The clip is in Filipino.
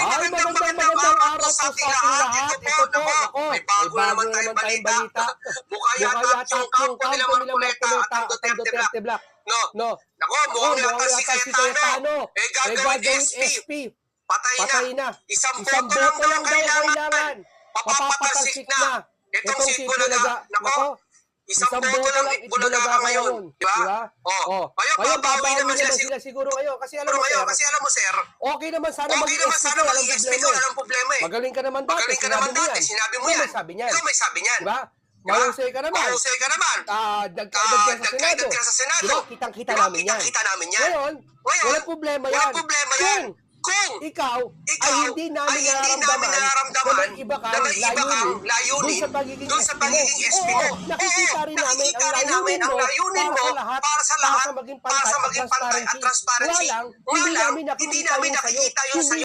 magandang araw po sa ating lahat. Ito po, ako, may bago naman tayong balita. Mukha yata yung kampo nila Marcoleta at ang Duterte Black. No. Nako, mukhang yata si Cayetano. Gagawin SP. Patay na. Isang boto lang daw kailangan. Papatalsik na. Itong si Itbulaga. Nako, isang boto lang Itbulaga ka ngayon. Diba? Ngayon, babawi naman sila siguro ngayon. Kasi alam mo, sir, okay naman sana maging SP ko. Walang problema eh. Magaling ka naman dati. Sinabi mo yan. Ikaw may sabi niyan. Diba? Mahusay ka naman. Nagkaedad ka sa Senado. Kitang-kita namin yan. Ngayon, walang problema yan. Kung ikaw ay hindi namin nararamdaman na iba kang layunin doon sa pagiging SP mo. Nakikita rin namin ang layunin mo para sa lahat, para sa maging pantay at transparency. Wala lang, hindi namin nakikita yung sa'yo.